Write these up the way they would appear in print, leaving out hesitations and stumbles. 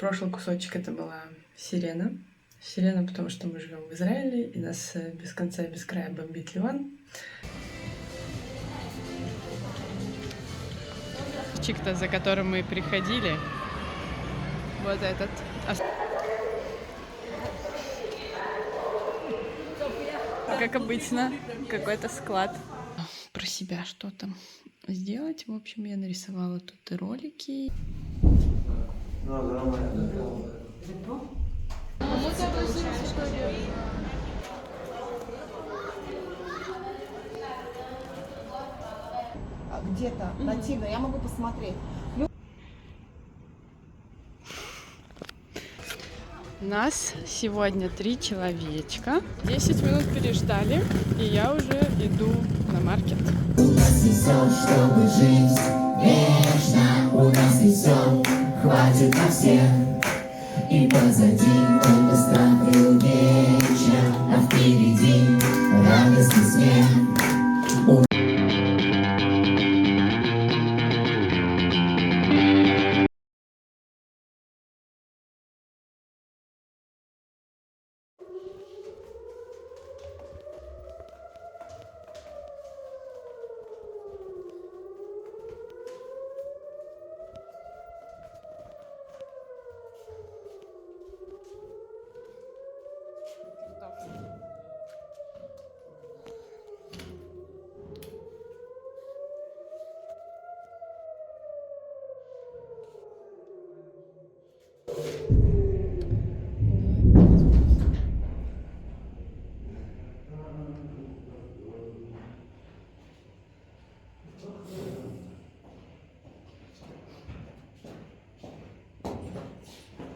Прошлый кусочек это была сирена. Сирена, потому что мы живем в Израиле, и нас без конца и без края бомбит Ливан. Чик-то, за которым мы приходили, вот этот. Как обычно, какой-то склад. Про себя что там сделать. В общем, я нарисовала тут и ролики. Где-то нативно, я могу посмотреть. Нас сегодня 3 человечка. 10 минут переждали, и я уже иду на маркет. У нас несет, чтобы жизнь вечно. У нас несет, хватит на всех. И позади только страх и увечья, а впереди радостный смех.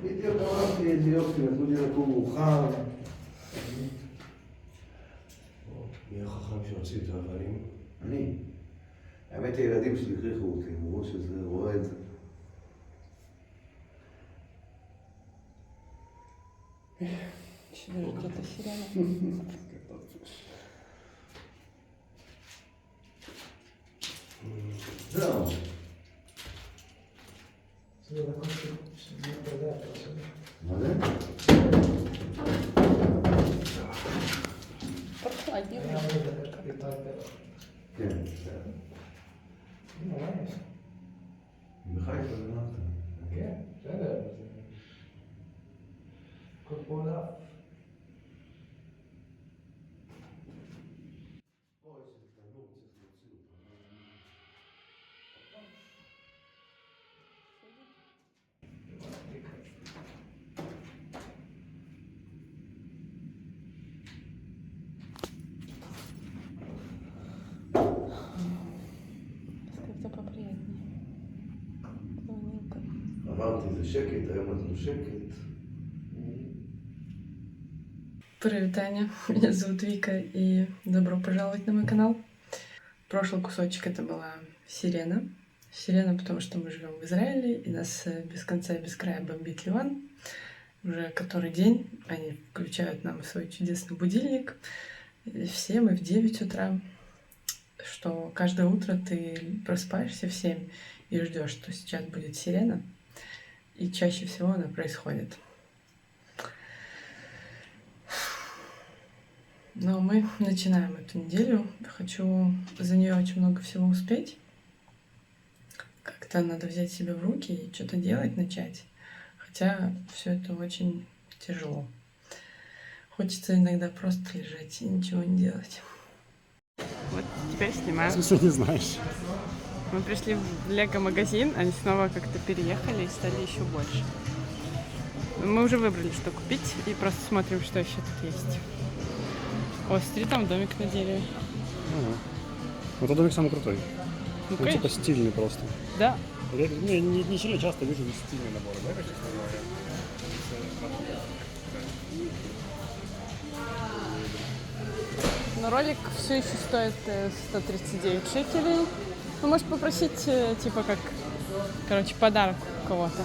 בדיוק אמרתי איזה יופי, נתנו לי לקום מאוחר. מי החכם שהוציא את האבנים? אני. האמת הילדים שלי הכריחו אותי, אמרו שזה רואה את זה. זהו. מה זה? כן, בסדר. בחיפה למטה. כן, בסדר. כל פעולה. Как-то поприятнее. Плавненько. אמרתי זה שקט, היום נתנו שקט. Привет, меня зовут Вика, и добро пожаловать на мой канал. Прошлый кусочек это была сирена. Сирена, потому что мы живем в Израиле, и нас без конца и без края бомбит Ливан. Уже который день они включают нам свой чудесный будильник. В 7 и в 9 утра. Что каждое утро ты просыпаешься в 7 и ждешь, что сейчас будет сирена. И чаще всего она происходит. Но мы начинаем эту неделю. Хочу за нее очень много всего успеть. Как-то надо взять себя в руки и что-то делать, начать. Хотя все это очень тяжело. Хочется иногда просто лежать и ничего не делать. Вот теперь снимаем. Смысл не знаешь. Мы пришли в Лего-магазин, они снова как-то переехали и стали еще больше. Мы уже выбрали, что купить, и просто смотрим, что еще тут есть. О, смотри, там домик на дереве. Ага. Вот этот домик самый крутой. Ну, Он типа стильный просто. Да. Я не сильно часто вижу стильные наборы, да, как честно говоря? Но ролик все еще стоит 139 шекелей. Ну, можешь попросить, типа, как, короче, подарок у кого-то.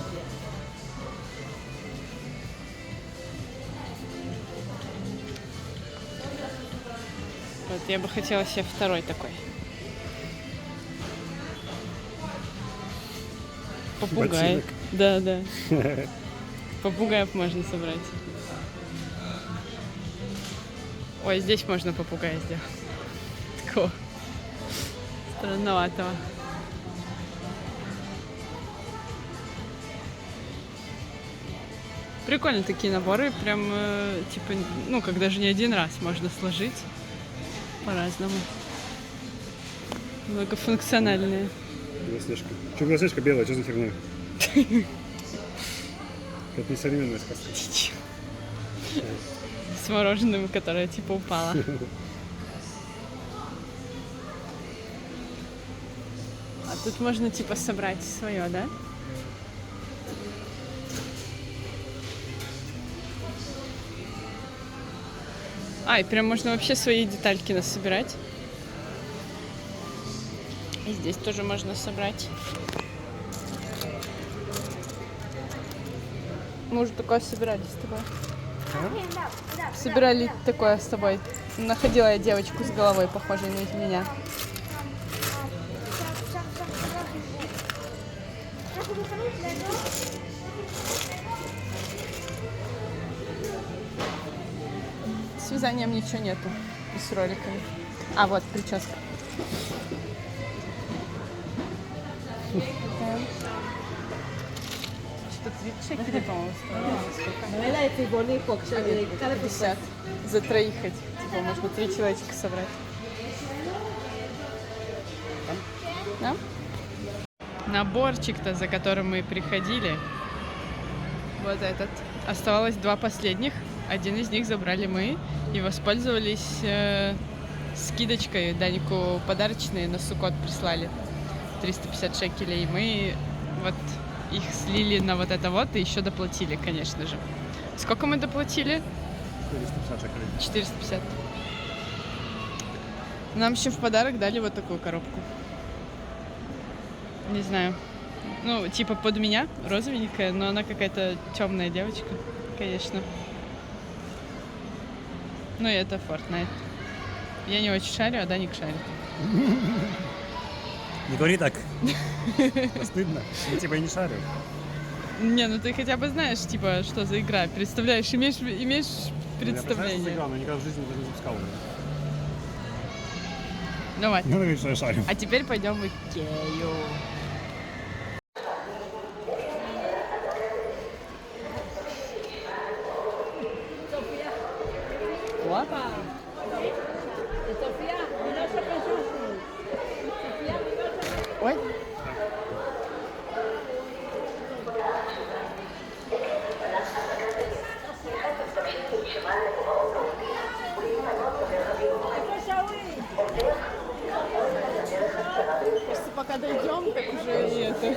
Вот, я бы хотела себе второй такой. Попугай. Ботинок. Да, да. Попугаев можно собрать. Ой, здесь можно попугая сделать. Такого странноватого. Прикольно такие наборы, прям, типа, ну, как даже не один раз можно сложить по-разному. Многофункциональные. Белоснежка. Что Белоснежка белая, что за херня? Это не современная сказка. С мороженым, которое, типа, упало. А тут можно, типа, собрать свое, да? А, и прям можно вообще свои детальки насобирать. И здесь тоже можно собрать. Мы уже такое собирали с тобой. Собирали такое с тобой. Находила я девочку с головой, похожей на меня. С вязанием ничего нету. И с роликами. А, вот прическа. Что-то 30 шекелей, по-моему, стоило. 50. За троих хоть. Типа, можно 3 человечка собрать. Да? Наборчик-то, за которым мы приходили, вот этот. Оставалось 2 последних. Один из них забрали мы и воспользовались скидочкой. Данику подарочные на Суккот прислали. 350 шекелей. И мы вот их слили на вот это вот и еще доплатили, конечно же. Сколько мы доплатили? 450 шекелей. 450. Нам еще в подарок дали вот такую коробку. Не знаю. Ну, типа под меня, розовенькая, но она какая-то темная девочка, конечно. Ну и это Fortnite. Я не очень шарю, а Даник шарит. Не говори так. Стыдно. Я типа и не шарю. Не, ну ты хотя бы знаешь, типа, что за игра. Представляешь, имеешь Я представление. играл, но никогда в жизни даже не запускал. Давай. Ну, говоришь, что я шарю. А теперь пойдем в Икею. Ой. Кажется, пока дойдем, так уже и это.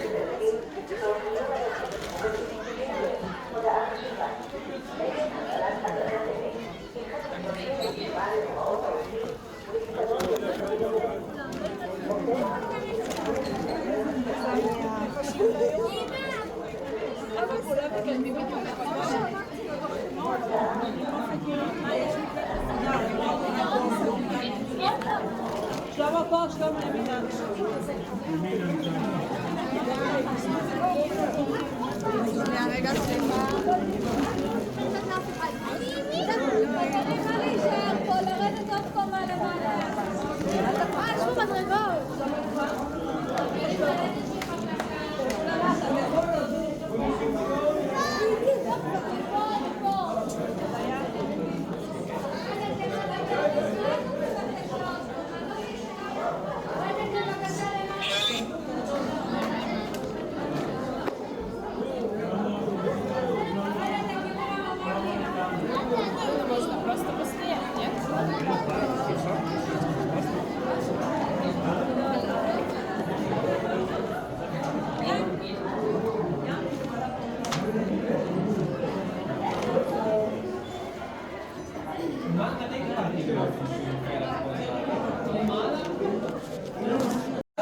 Можно просто постоять, нет?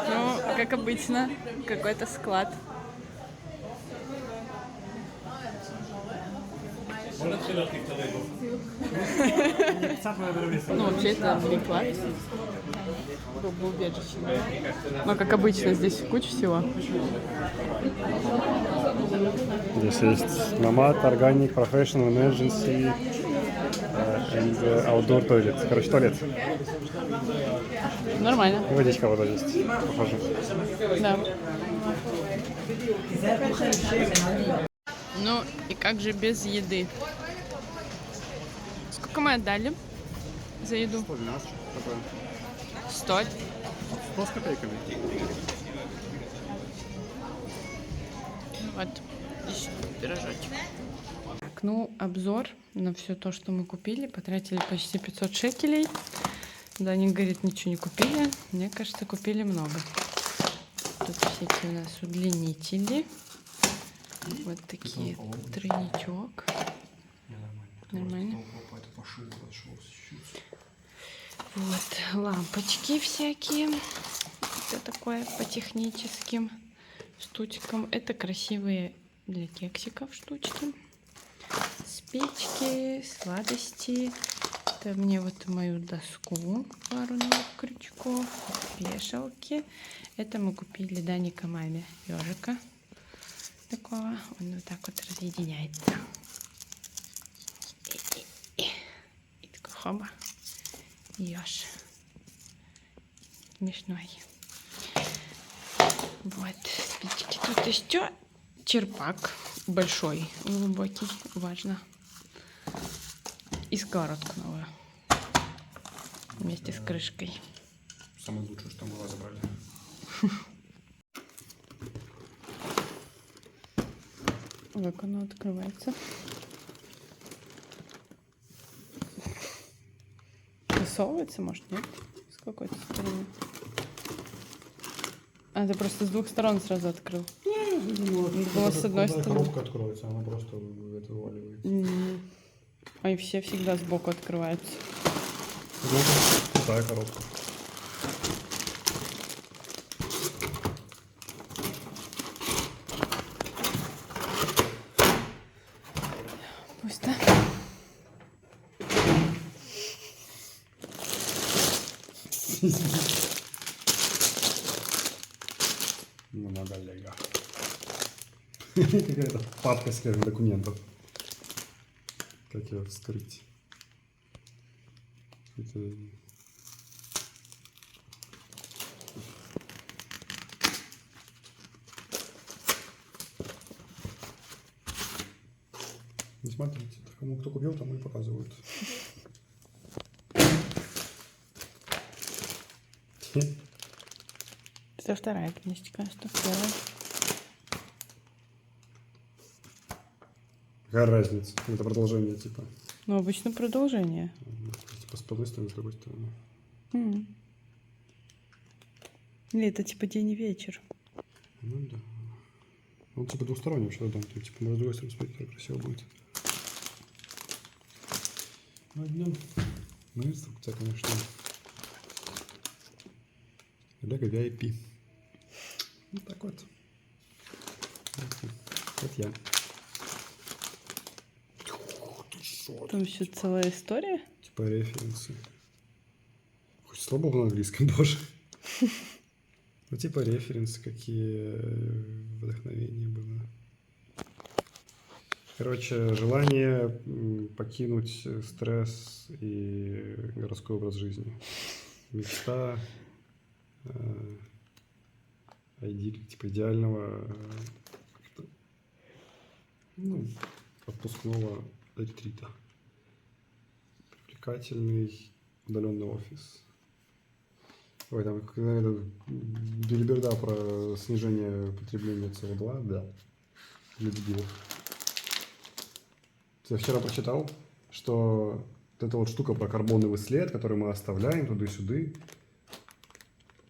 Ну, как обычно, какой-то склад. Ну, вообще это приклад. Убежище. Но, как обычно, здесь куча всего. Здесь есть Nomad, Organic, Professional, Emergency and Outdoor Toilet. Короче, туалет. Нормально. И водичка вот есть. Похоже. Да. Ну, и как же без еды? Сколько мы отдали за еду? 112 такое. 100. 100 с копейками. Вот, еще пирожочек. Так, ну, обзор на все то, что мы купили. Потратили почти 500 шекелей. Даня говорит, ничего не купили. Мне кажется, купили много. Тут всякие у нас удлинители. Вот такие тройничок. Нормально. Вот, лампочки всякие. Это такое по техническим штучкам. Это красивые для кексиков штучки. Спички, сладости. Это мне вот мою доску, пару новых крючков, вешалки. Это мы купили Даника маме ежика такого. Он вот так вот разъединяется. И такой хоба. Еж. Смешной. Вот спички. Тут еще черпак большой, глубокий, важно. И сковородку новую. Вместе с крышкой. Самое лучшее, что мы разобрали. Как оно открывается. Высовывается, может, нет? С какой-то стороны. А, ты просто с двух сторон сразу открыл. Было с одной стороны. Коробка откроется, она просто это вываливается. Они все всегда сбоку открываются. Крутая коробка. Пусто. Много лего. Какая-то папка с документов. Как ее вскрыть? Это... Не смотрите, кому кто купил, тому и показывают. Это вторая книжечка, что первая. Какая разница? Это продолжение типа. Ну, обычно продолжение. Типа с одной стороны, с другой стороны. Или это типа день и вечер. Ну да. Он типа двусторонний вообще, да. Типа можно с другой стороны смотреть, как красиво будет. Ладно. Ну, инструкция, конечно. Лего VIP. Вот так вот. Вот я. Там еще целая история. Типа референсы. Хоть слабо на английском тоже. Ну, типа референсы, какие вдохновения было. Короче, желание покинуть стресс и городской образ жизни. Мечта, типа идеального отпускного ретрита. Привлекательный удаленный офис. Ой, там какая-то белиберда про снижение потребления СО2, да, для дебилов. Я вчера прочитал, что вот эта вот штука про карбоновый след, который мы оставляем туда-сюда,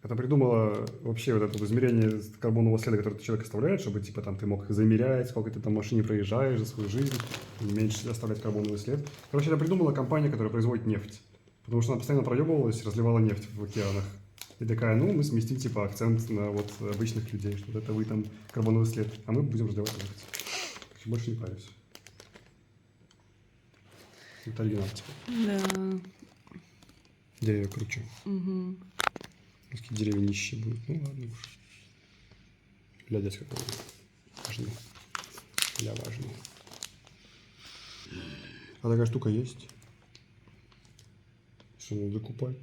это придумала вообще вот это вот измерение карбонового следа, который ты человек оставляет, чтобы типа там ты мог замерять, сколько ты там в машине проезжаешь за свою жизнь, меньше оставлять карбоновый след. Короче, это придумала компания, которая производит нефть, потому что она постоянно проебывалась и разливала нефть в океанах. И такая, ну, мы сместим типа акцент на вот обычных людей, что это вы там карбоновый след, а мы будем разливать нефть. Больше не парюсь. Это оригинал. Да. Деревья круче. Угу. Такие деревья нищие будут. Ну ладно уж. Ля, дядька какой важный. Ля важный. А такая штука есть. Что надо докупать.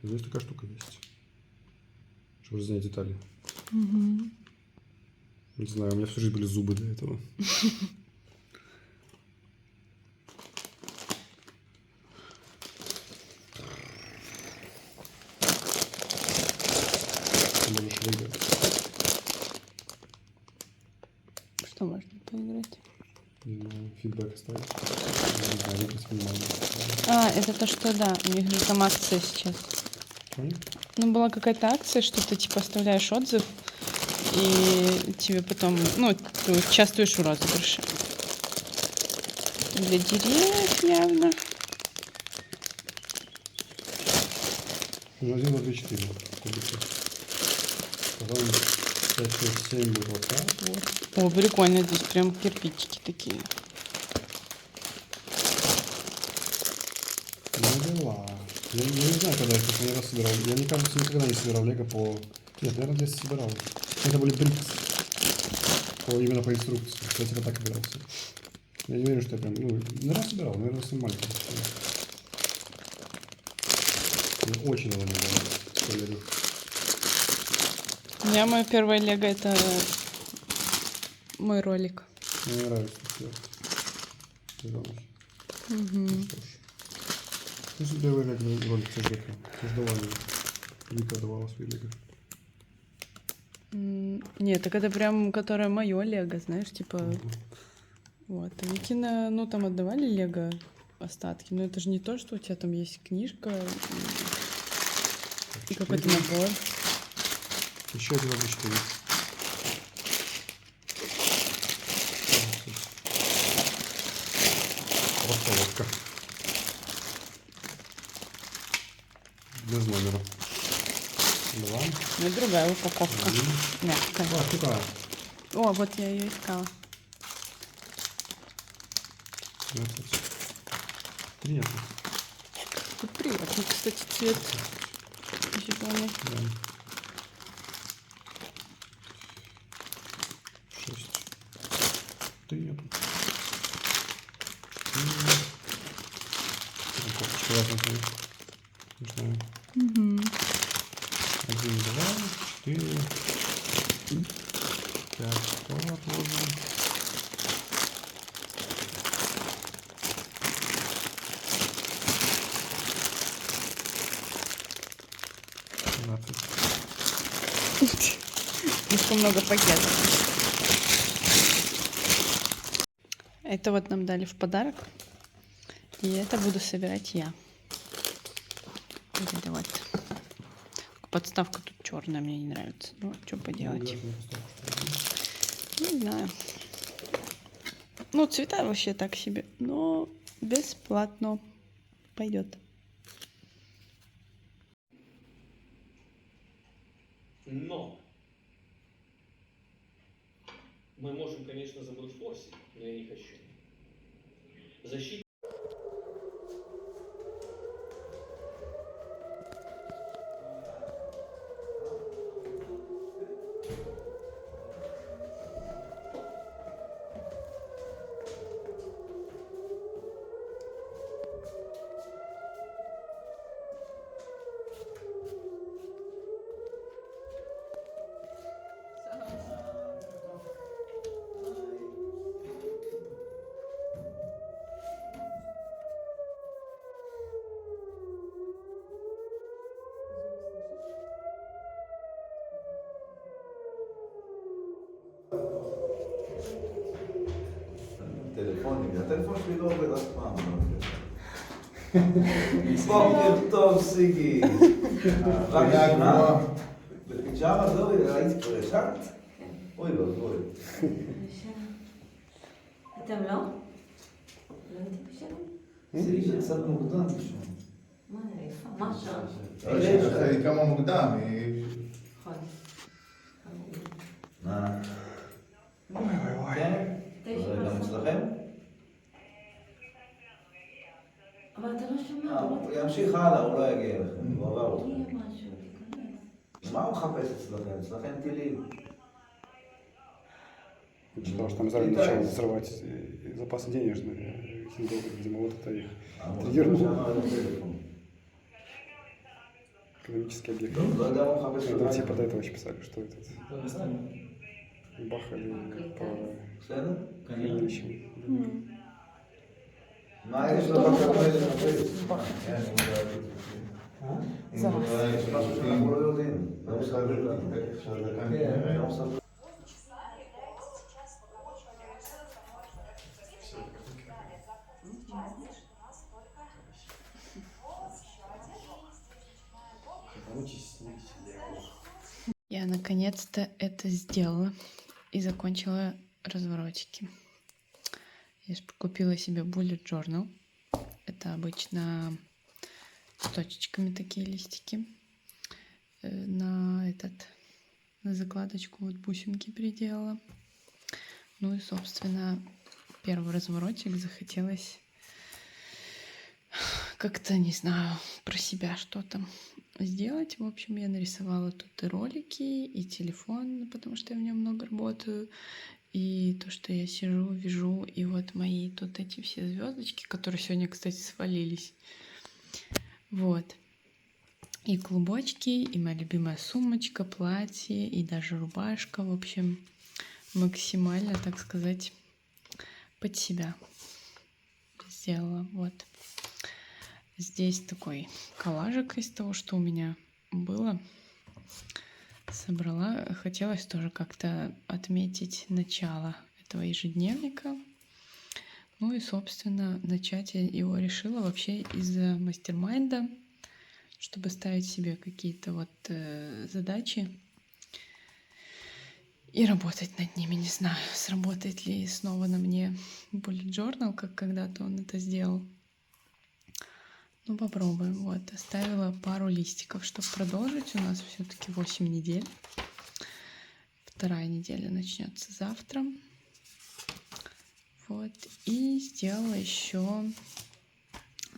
Здесь такая штука есть. Чтобы разнять детали. Угу. Не знаю, у меня всю жизнь были зубы до этого. Можешь выиграть. Что можно поиграть? Не знаю, фидбэк оставить. Не знаю, выиграть минимально. А, это то, что да, у них же там акция сейчас. Понял? Ну, была какая-то акция, что ты типа оставляешь отзыв, и тебе потом, ну, ты участвуешь в розыгрыше. Для деревьев явно. Ну, 1, 2, 3, 4 кубики. Потом 5, 6, 7 будет вот так вот. О, прикольно, здесь прям кирпичики такие. Ну дела. Я не знаю, когда я их последний раз собирал. Я, мне кажется, никогда не собирал лего по... Нет, наверное, в детстве собирал. Это были брикс. Именно по инструкции. Я типа так игрался. Я не уверен, что я прям... Ну, наверное, собирал. Наверное, если маленький. Я очень давно не играл. Лего. У меня мое первое лего это мой ролик. Мне нравится. Угу. Что ж. Ну, что первый лего ролик со Жека. Создавали. Вика давала свои лего. Нет, так это прям, которое мое лего, знаешь, типа... Вот. А Викина, ну, там отдавали лего остатки, но это же не то, что у тебя там есть книжка и какой-то набор. Еще один обычный. Расколотка. Без номера. 2. Ну и другая упаковка. 1. Мягкая. А, штука. О, вот я ее искала. приятно. Тут приятный, кстати, цвет. Зеленый. Да. 6. 3 нету. 4. Кофточка разная. Не знаю. 1, 2, 4. 5. Тоже отложим. 12. Слишком много пакетов. Это вот нам дали в подарок. И это буду собирать я. Вот это вот. Подставка тут черная, мне не нравится. Ну, что поделать? Не знаю. Ну, цвета вообще так себе. Но бесплатно пойдет. Но мы можем, конечно, забрутфорсить, но я не хочу. Защита. הטלפון שלי לא עובד אף פעם. בוקר טוב, סיגי. רק שנה? בפיג'מה? זהו, ראיתי כבר ישנת? אוי ואבוי. אתם לא? לא הייתי בשלום? סיגי שקצת מוקדם בשביל. מה נראה? מה שם? היא קמה מוקדם, היא... נכון. מה? כן? זה גם אצלכם? אבל אתה לא שומע. הוא ימשיך הלאה, הוא לא יגיע אליכם, הוא עבר אתכם. יהיה משהו, תיכנס. מה הוא מחפש אצלכם? אצלכם טילים. Читал, что там Израиль начал взрывать запасы денежные, долларов, видимо, вот это их триггернуло. Экономический объект. לא יודע מה הוא מחפש Это אצלכם. типа до этого еще писали, что этот бахали по בסדר? хранилищам. מה יש לו בקבל לחפש? כן, הוא לא יודע. Зараз. אנחנו לא יודעים. לא מסתכל לנו. כן, לא מסתכל. Я наконец-то это сделала и закончила разворотики. Я купила себе Bullet Journal. Это обычно с точечками такие листики. На закладочку вот бусинки приделала. Ну и, собственно, первый разворотик захотелось как-то, не знаю, про себя что-то сделать. В общем, я нарисовала тут и ролики, и телефон, потому что я в нем много работаю, и то, что я сижу, вяжу, и вот мои тут эти все звездочки, которые сегодня, кстати, свалились. Вот. И клубочки, и моя любимая сумочка, платье, и даже рубашка. В общем, максимально, так сказать, под себя сделала. Вот. Здесь такой коллажик из того, что у меня было. Собрала. Хотелось тоже как-то отметить начало этого ежедневника. Ну и, собственно, начать я его решила вообще из-за мастер-майнда, чтобы ставить себе какие-то вот задачи и работать над ними. Не знаю, сработает ли снова на мне Bullet Journal, как когда-то он это сделал. Ну, попробуем. Вот, оставила пару листиков, чтобы продолжить. У нас все-таки 8 недель. Вторая неделя начнется завтра. Вот. И сделала еще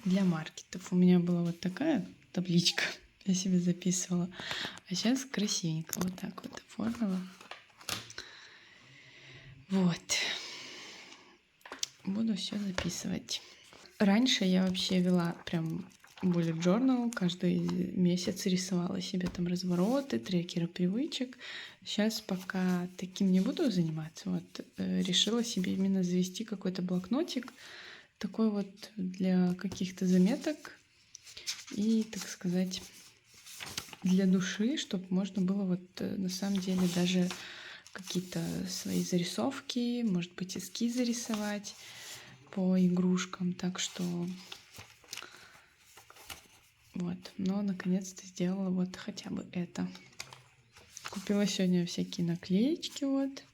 для маркетов. У меня была вот такая табличка. Я себе записывала. А сейчас красивенько вот так вот оформила. Вот. Буду все записывать. Раньше я вообще вела прям Bullet Journal, каждый месяц рисовала себе там развороты, трекеры привычек. Сейчас пока таким не буду заниматься. Вот решила себе именно завести какой-то блокнотик, такой вот для каких-то заметок и, так сказать, для души, чтобы можно было вот на самом деле даже какие-то свои зарисовки, может быть, эскизы рисовать по игрушкам, так что вот, но наконец-то сделала вот хотя бы это. Купила сегодня всякие наклеечки, вот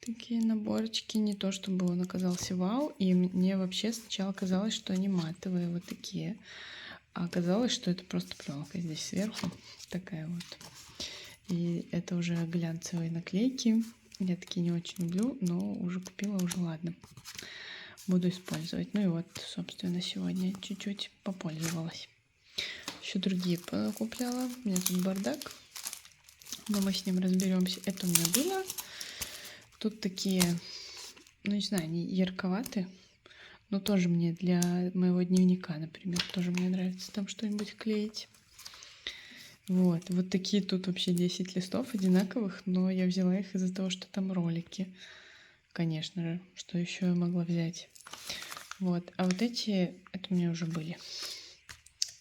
такие наборчики, не то чтобы он оказался вау, и мне вообще сначала казалось, что они матовые вот такие, а оказалось, что это просто пленка здесь сверху такая вот, и это уже глянцевые наклейки, я такие не очень люблю, но уже купила, уже ладно. Буду использовать. Ну и вот, собственно, сегодня чуть-чуть попользовалась. Еще другие купляла. У меня тут бардак. Но мы с ним разберемся. Это у меня было. Тут такие, ну не знаю, они ярковаты. Но тоже мне для моего дневника, например, тоже мне нравится там что-нибудь клеить. Вот. Вот такие тут вообще 10 листов одинаковых. Но я взяла их из-за того, что там ролики. Конечно же, что еще я могла взять. Вот, а вот эти, это у меня уже были.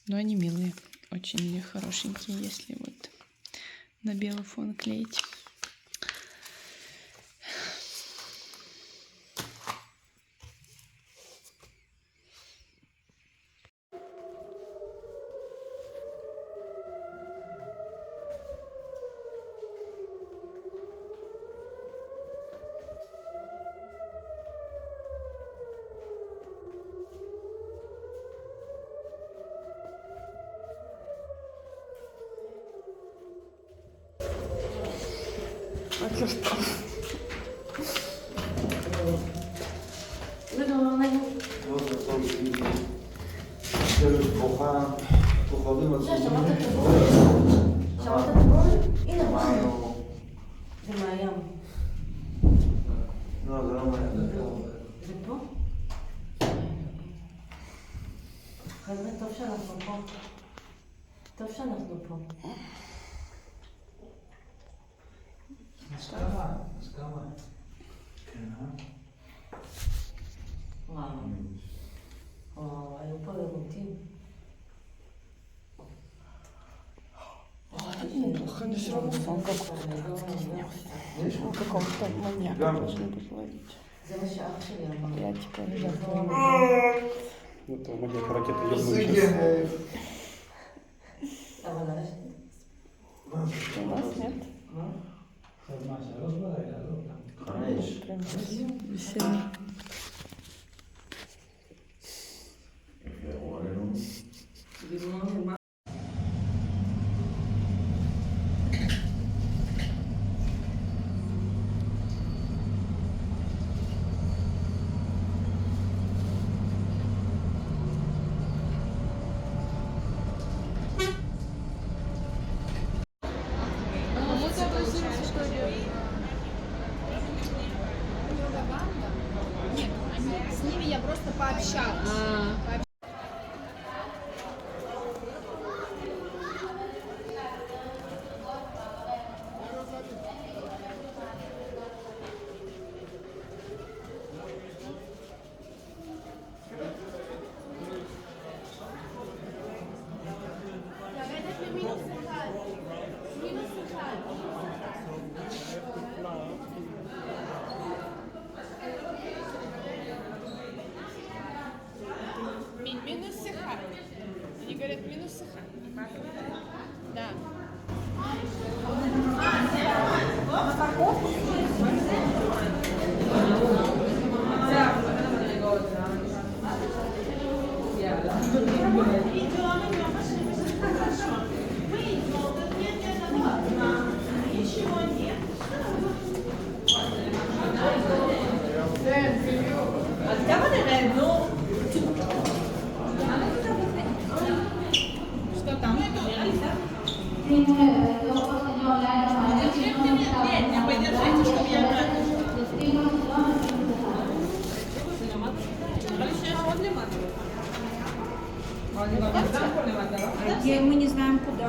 Но они милые, очень хорошенькие, если вот на белый фон клеить. של כוכבים עצומים. שמעת את הקול? הנה, אמרנו, זה מהים. לא, זה לא מעניין. זה פה? חבר'ה, טוב שאנחנו פה. טוב שאנחנו פה. וואו. וואו, היו פה עירותים. Плохо не сработал, как у какого-то маньяка должны быть ловить. זה מה שאח שלי אמר. Я типа не знаю. Вот маньяк ракеты זה ебнул сейчас. אבל У нас нет. חמש. Прям веселье. С ними я просто пообщалась. Минус сыха. Они говорят минус сыха. Да. Мы не знаем куда.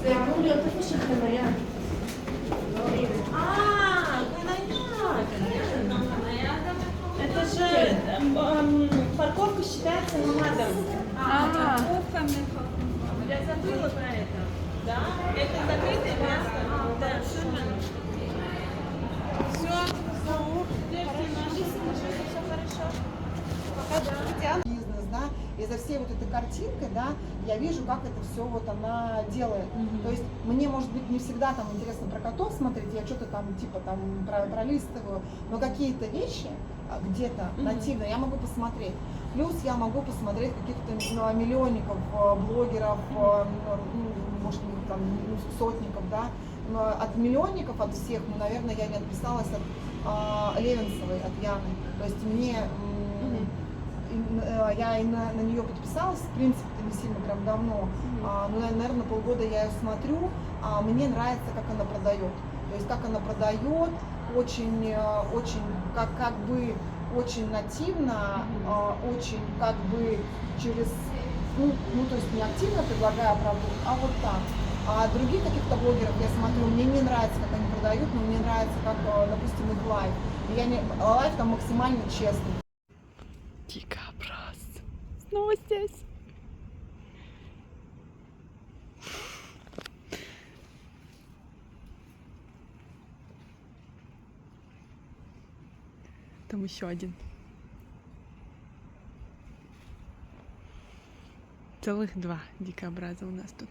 זה אמור להיות איפה של חניה. Это же парковка считается номадом. Я забыла про это. Да? Это закрытое место. Да, бизнес, да, и за всей вот этой картинкой, да, я вижу, как это все вот она делает. То есть мне, может быть, не всегда там интересно про котов смотреть, я что-то там типа там пролистываю, но какие-то вещи где-то нативно я могу посмотреть. Плюс я могу посмотреть каких-то миллионников, блогеров, может, там, сотников, да, но от миллионников, от всех, ну, наверное, я не отписалась от Левинцевой, от Яны. То есть мне, я и на нее подписалась, в принципе, не сильно прям давно, но, наверное, полгода я ее смотрю, мне нравится, как она продает. То есть, как она продает, очень, как бы, очень нативно, очень, как бы, через, ну, то есть, не активно предлагая продукт, а вот так. А других каких-то блогеров я смотрю, мне не нравится, как они продают, но мне нравится, как, допустим, их лайв. Лайв там максимально честный. Дикобраз. Снова здесь. Там еще один. Целых два дикобраза у нас тут.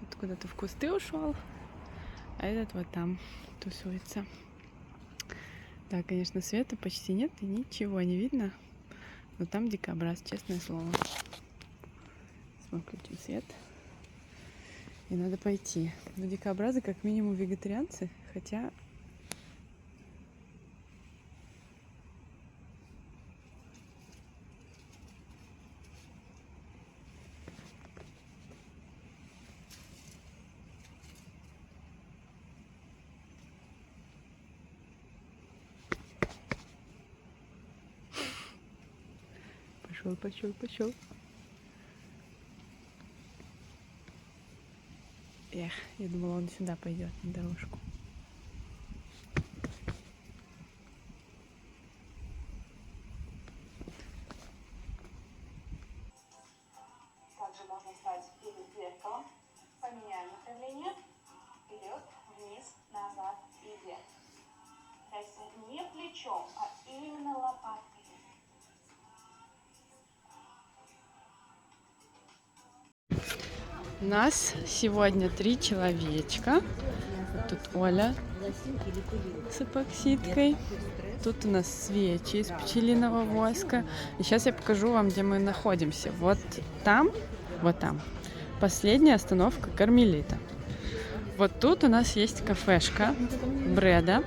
Это куда-то в кусты ушел, а этот вот там тусуется. Да, конечно, света почти нет и ничего не видно. Но там дикобраз, честное слово. Мы включим свет. И надо пойти. Но дикобразы как минимум вегетарианцы, хотя... Пошел. Эх, я думала, он сюда пойдет, на дорожку. Также можно встать перед зеркалом, поменяем направление, вперед, вниз, назад и вверх. Дальше не плечом, а именно лопаткой. Нас сегодня 3 человечка. Тут Оля с эпоксидкой. Тут у нас свечи из пчелиного воска. И сейчас я покажу вам, где мы находимся. Вот там. Последняя остановка Кармелита. Вот тут у нас есть кафешка Бреда.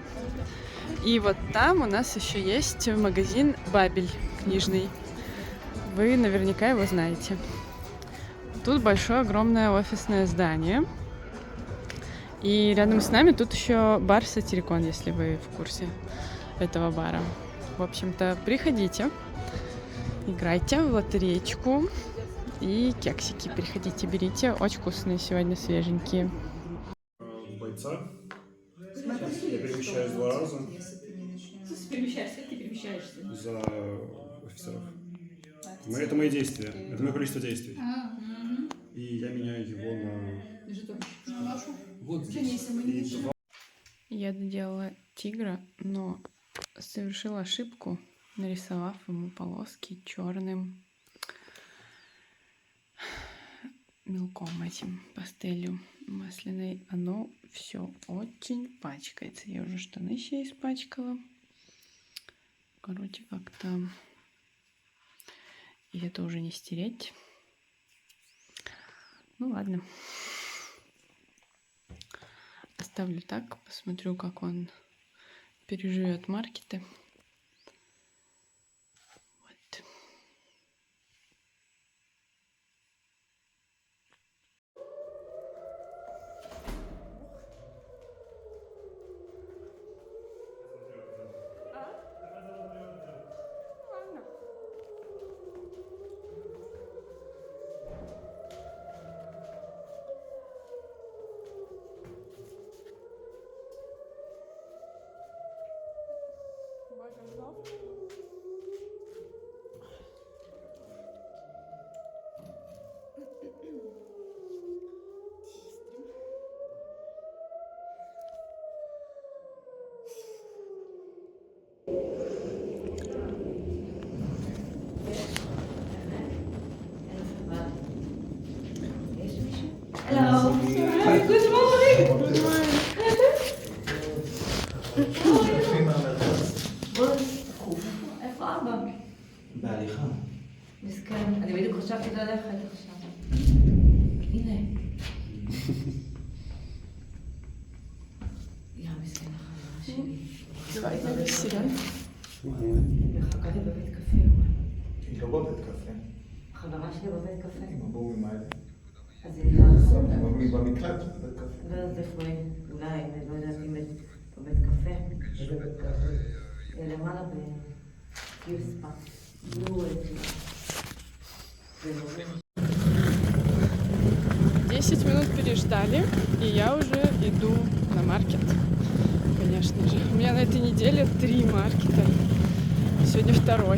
И вот там у нас еще есть магазин Бабель книжный. Вы наверняка его знаете. Тут большое, огромное офисное здание. И рядом с нами тут еще бар Сатирикон, если вы в курсе этого бара. В общем-то, приходите, играйте в лотереечку и кексики. Приходите, берите. Очень вкусные сегодня, свеженькие. Бойца. Я перемещаюсь 2 раза. Ты перемещаешься. За офицеров. Это мои действия. Это мое количество действий. И я меняю его на... Вот здесь. Я доделала тигра, но совершила ошибку, нарисовав ему полоски черным мелком этим, пастелью масляной. Оно все очень пачкается. Я уже штаны еще испачкала. Короче, как-то... И это уже не стереть. Ну ладно. Оставлю так, посмотрю, как он переживет маркеты. Вот. Hello. Good morning. איפה אבא? בהליכה. מסכן. אני בדיוק חשבתי ללכת עכשיו. הנה. יא מסכן החברה שלי. מחכה לי בבית קפה. היא לא בבית קפה. החברה שלי בבית קפה. עם הבורים האלה. אז היא לעשות. היא במקלט בבית קפה. לא יודעת איפה היא. אולי, אני לא יודעת אם היא בבית קפה. איזה בית קפה? למעלה בקיוספה. נו, 10 минут переждали, и я уже иду на маркет. Конечно же. У меня на этой неделе 3 маркета. Сегодня 2.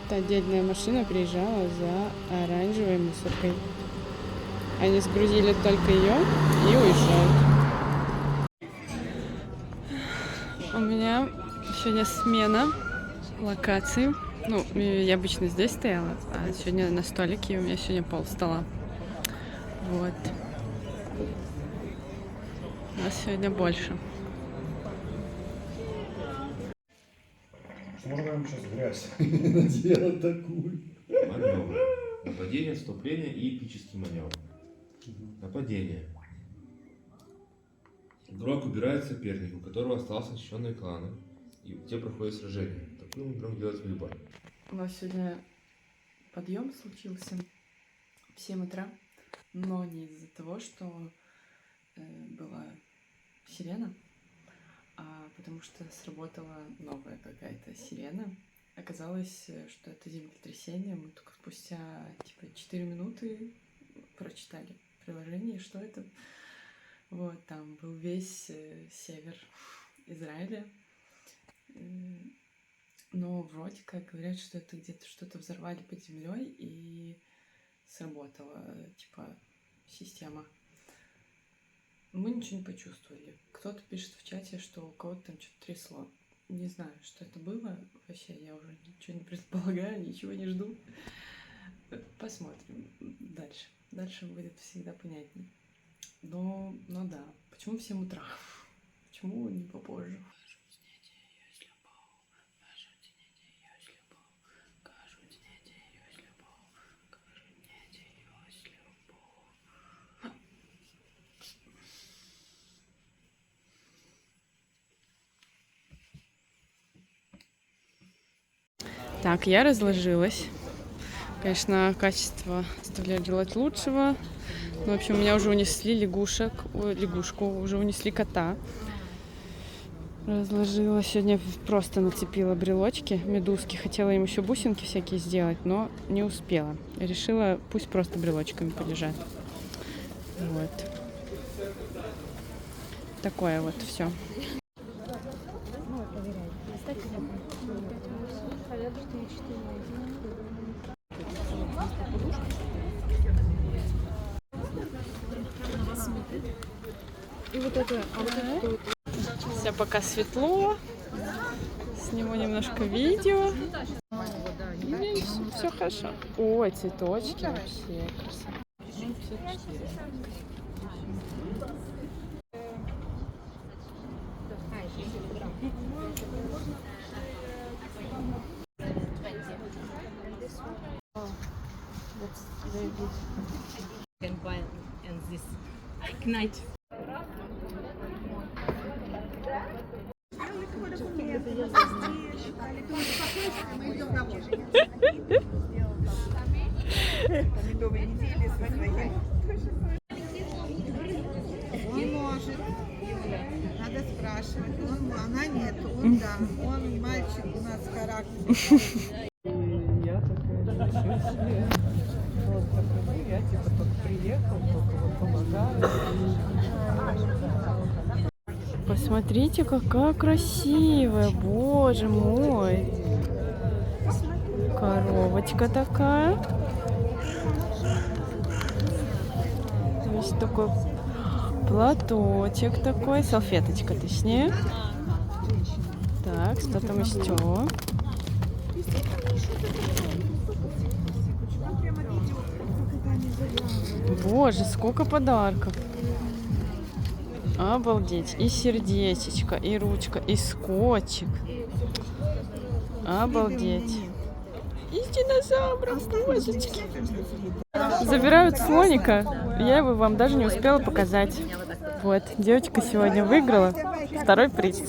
Та отдельная машина приезжала за оранжевой мусоркой. Они сгрузили только ее и уезжают. У меня сегодня смена локаций. Ну, я обычно здесь стояла, а сегодня на столике. У меня сегодня пол стола. Вот. У нас сегодня больше. Что можно нам сейчас грязь делать такую? Маневр. Нападение, отступление и эпический маневр. Нападение. Игрок убирает соперника, у которого остался защищенный кланы, и те проходят сражение. Такую игрок делает выбор. У нас сегодня подъем случился в 7 утра, но не из-за того, что была сирена, а потому что сработала новая какая-то сирена. Оказалось, что это землетрясение. Мы только спустя 4 минуты прочитали приложение, что это. Вот, там был весь север Израиля. Но вроде как говорят, что это где-то что-то взорвали под землей и сработала, система. Мы ничего не почувствовали. Кто-то пишет в чате, что у кого-то там что-то трясло. Не знаю, что это было. Вообще, я уже ничего не предполагаю, ничего не жду. Посмотрим дальше. Дальше будет всегда понятнее. Но да. Почему в 7 утра? Почему не попозже? Так, я разложилась. Конечно, качество оставляет желать лучшего. Ну, в общем, меня уже унесли лягушку, уже унесли кота. Разложила. Сегодня просто нацепила брелочки, медузки. Хотела им еще бусинки всякие сделать, но не успела. Решила, пусть просто брелочками полежат. Вот. Такое вот все. И вот это, Все пока светло. Сниму немножко видео. Все хорошо. Ой, цветочки вообще красота. 54. can buy and this Ignite. Не может. Надо спрашивать. Она нет. Он да. Он мальчик у нас характер. Я такая, я типа только приехал, только вот помогаю. Посмотрите, какая красивая, боже мой. Коробочка такая. Есть такой платочек такой, салфеточка точнее. Так, что там еще? Боже, сколько подарков. Обалдеть. И сердечечко, и ручка, и скотчик. Обалдеть. И с динозавром, божечки. Забирают слоника. Я его вам даже не успела показать. Вот, девочка сегодня выиграла 2-й приз.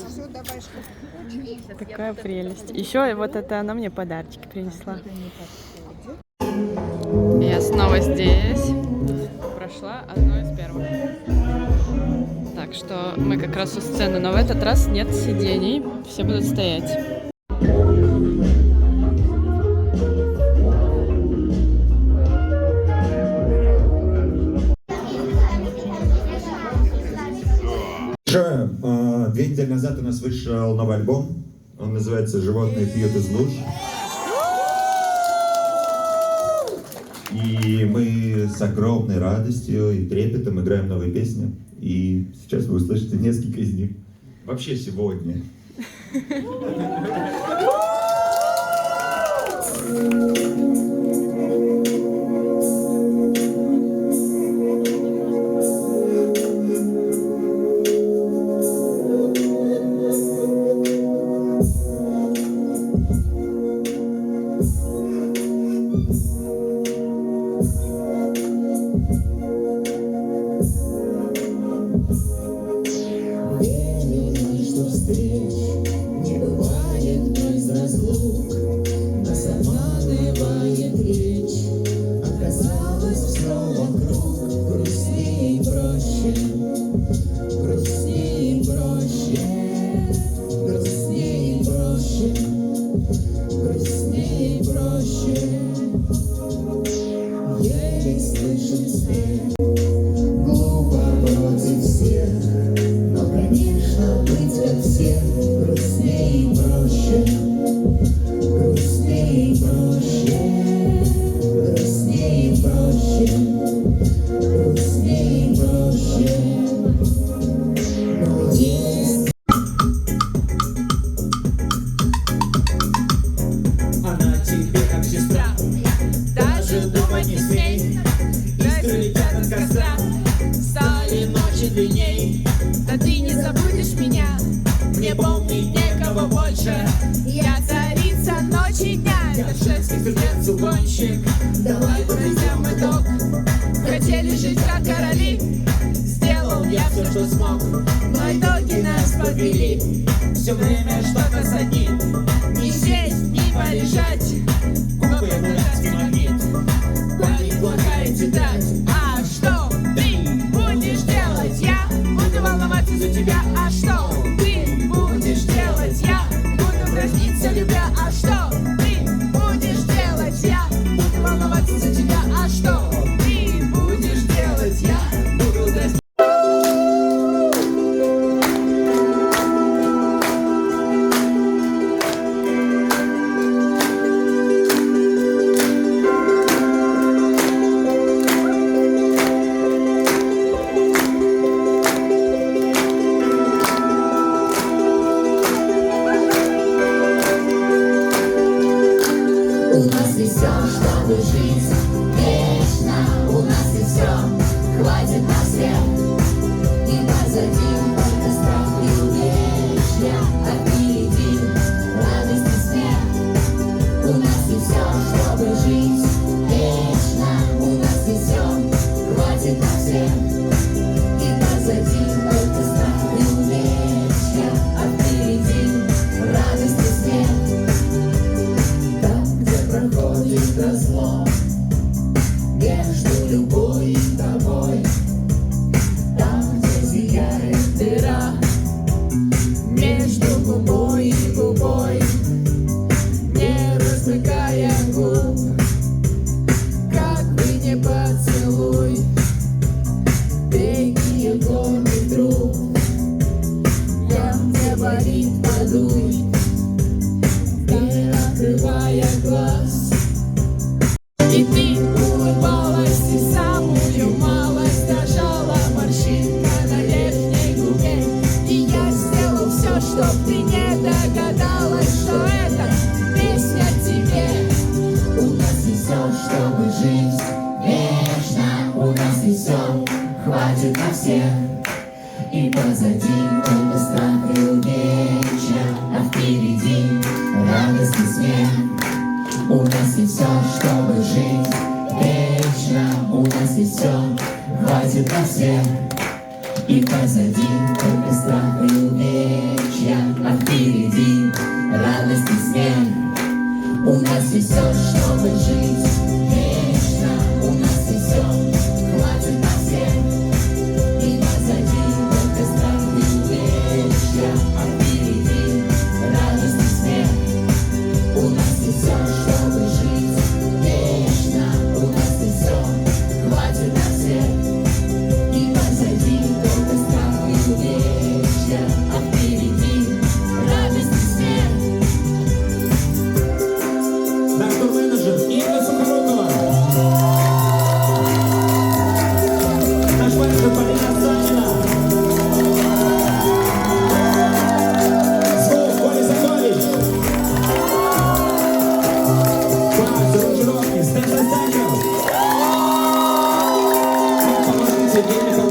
Такая прелесть. Еще вот это она мне подарочки принесла. Я снова здесь. Прошла одно из первых. Так что мы как раз у сцены, но в этот раз нет сидений, все будут стоять. Большое. 2 недели назад у нас вышел новый альбом. Он называется «Животные пьют из луж». И мы с огромной радостью и трепетом играем новые песни. И сейчас вы услышите несколько из них. Вообще сегодня. Все вокруг грустнее и проще, грустнее и проще, грустнее и проще, грустнее и проще. Еле слышен смех, глупо против всех, но, конечно, быть как все грустнее и проще, грустнее и проще, грустнее и проще, грустнее и проще. Но есть она тебе как сестра, даже думать не смей. Искры летят от костра, стали ночи длинней. Да ты не забудешь меня, Мне помнить некого больше. я царица ночи и дня. Я шельский стрелец, угонщик. Давай подведем итог. Хотели жить как короли, Сделал я все, что смог, но итоги нас подвели. все время что-то садит. Ни сесть, ни полежать, Губы дурацкий магнит. парень плохая тетрадь. А что ты будешь делать? Я буду волноваться за тебя. А что ты будешь делать? Я буду дразниться, любя. А что ты будешь делать? Я буду волноваться за тебя. А что ты будешь делать? Я буду дразниться. у нас и все, чтобы жить вечно. У нас и все, хватит на всех. И позади только страх и увечья, а впереди радость и смех. У нас и все, чтобы жить вечно. У нас и все, хватит на всех. И позади только страх и увечья, а впереди радость и смех. Проходит разлом между любой и тобой, там, где зияет дыра между губой и губой, не размыкая губ, как бы не поцелуй, беги горный друг, там, где болит, подуй, не открывая глаз. И ты улыбалась, и самую малость дрожала морщинка на верхней губе. И я сделал все, чтоб ты не догадалась, что это песня тебе. У нас и все, чтобы жить вечно. У нас и все, хватит на всех. И позади только страх и увечья, а впереди радость и смех. У нас и все, чтобы жить вечно. У нас и все, хватит на всех. И позади только страх и увечья, а впереди радость и смех. У нас и все, чтобы жить вечно. У нас и все, хватит на всех. И позади только страх и увечья, а впереди радость и смех. У нас и все, чтобы жить вечно. У нас и все, хватит на всех. И позади только страх и увечья, а впереди радость и смех. Наш тур-менеджер Инна Сухорукова. Наш менеджер Полина Санина. Звук Коля Закович. Класс, аранжировки Стэн Состаков. Помощница Евгения